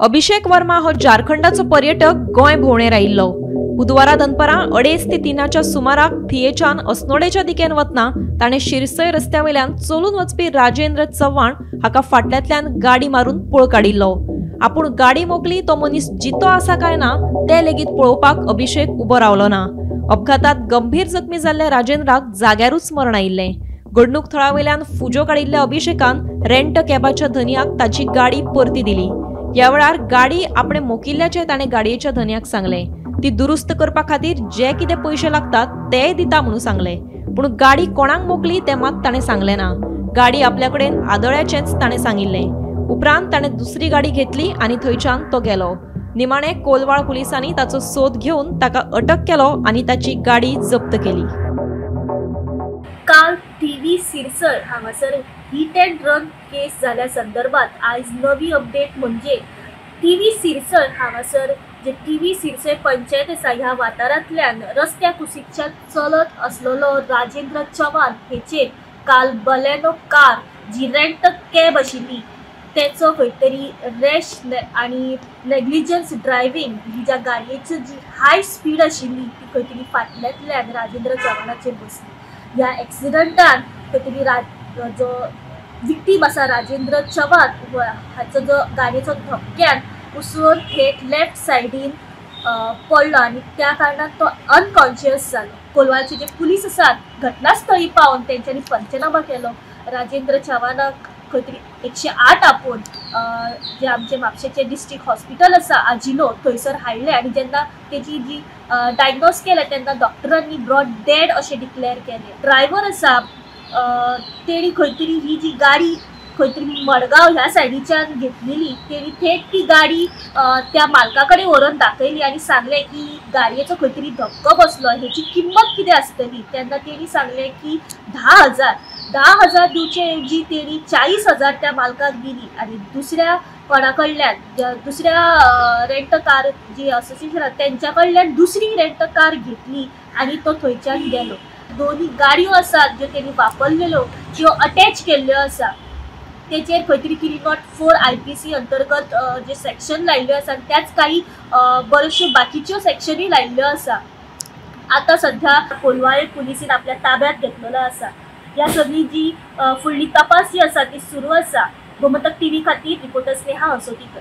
अभिषेक वर्मा हो झारखंडाचो पर्यटक गोंय भोंवडेर आयिल्लो। बुधवारा दनपारां 2:30 ते 3च्या सुमाराक थियेच्यान अस्नोडेच्या दिकेन वतना ताणें शिरसय रस्त्यावयल्यान चलून वचपी राजेंद्र चव्हाण हाका फाटल्यांतल्यान गाडी मारून पळ काडिल्लो। आपूण गाडी मोकली तो मनीस जितो आसा काय ना ते लेगीत पळोवपाक अभिषेक उबो रावलो ना। अपघातांत गंभीर जखमी जाल्ल्या राजेंद्राक जाग्यारूच मरण आयिल्लें। घडणूक थळावयल्यान फुजो काडिल्ल्या अभिषेकान रेंट कॅबाच्या धन्याक ताची गाडी परती दिली। ह्या वेळार गाडी आपणे मोकिल्ल्याचे ताणें गाडयेच्या धन्याक सांगलें। ती दुरुस्त करपा खातीर जे कितें पयशे लागतात ते दिता म्हणून सांगलें, पूण गाडी कोणाक मोकली तें मात ताणें सांगलें ना। गाडी आपल्या कडेन आदळ्याचेंच ताणें सांगिल्लें। उपरांत ताणें दुसरी गाडी घेतली आनी थंयच्यान तो गेलो। निमाणे कोलवाळ पुलिसांनी ताचो सोद घेवन ताका अटक केलो आनी ताची गाडी जप्त केली। काल टीव्ही सिरसर हांगासर हिट अँड रन केस जाल्या संदर्भात आज नवी अपडेट म्हणजे टीव्ही सिरसर हांगासर जे टीव्ही सिरसर पंचायत आसा ह्या वाठारांतल्यान रस्त्या कुशीकच्या चलत असलेलो राजेंद्र चव्हाण हेचेर काल बलेनो कार जी रेंट कॅब आशिल्ली तेचो खंय तरी रॅश आनी नेग्लिजन्स ड्रायव्हिंग ही ज्या गाडयेची जी हाय स्पीड आशिल्ली ती खंय तरी फाटल्यांतल्यान राजेंद्र चव्हाणाचेर बसली। ह्या एक्सिडंटान खंय तरी जो विक्टीम आसा राजेंद्र चव्हाण हाचो जो गाडयेचो धक्क्यान उसळून थेट लेफ्ट सायडीन पडलो आनी त्या कारणान तो अनकॉन्शियस जालो। कोलवाळचे जे पुलीस आसात घटनास्थळी पावन तेंच्यांनी पंचनामा केलो। राजेंद्र चव्हाणाक खंय तरी 108 आपोवन जे आमचे म्हापशेचे डिस्ट्रिक्ट हॉस्पिटल आसा आजिलो थंयसर हाडले आनी जेन्ना तेजी जी डायग्नोज केलें तेन्ना डॉक्टरांनी ब्रॉड डेड अशें डिक्लेअर केलें। ड्रायव्हर आसा तेणी खंय तरी ही जी गाडी खंय तरी मडगांव ह्या सायडीच्यान घेतलेली तेणी थेट ती गाडी त्या मालका कडेन व्हरून दाखयली आनी सांगलें की गाडयेचो खंय तरी धक्को बसलो, हेची किंमत कितें आसतली। तेन्ना तेणी सांगलें की 10,000 दिवचे ऐवजी तेणी 40,000 त्या मालकाक दिली आनी दुसऱ्या कोणा कडल्यान दुसऱ्या रेंट कार जी असोसिएशन आसा तेंच्या कडल्यान दुसरी रेंट कार घेतली आनी तो थंयच्यान गेलो। दोन्ही गाडयो आसात ज्यो तेणी वापरलेल्यो त्यो अटॅच केल्ल्यो आसा। तेचेर खंय तरी किरी नॉट 4 IPC अंतर्गत जे सेक्शन लायल्ल्यो आसा त्याच काही बऱ्योचश्यो बाकीच्यो सेक्शनूय लायल्ल्यो आसा। आता सध्या कोलवाळे पुलिसीन आपल्या ताब्यात घेतलेलो आसा। ह्या सगळी जी फुडली तपास जी आसा ती सुरू आसा। गोमंतक टीव्ही खातीर रिपोर्टर स्नेहा असोटीकर।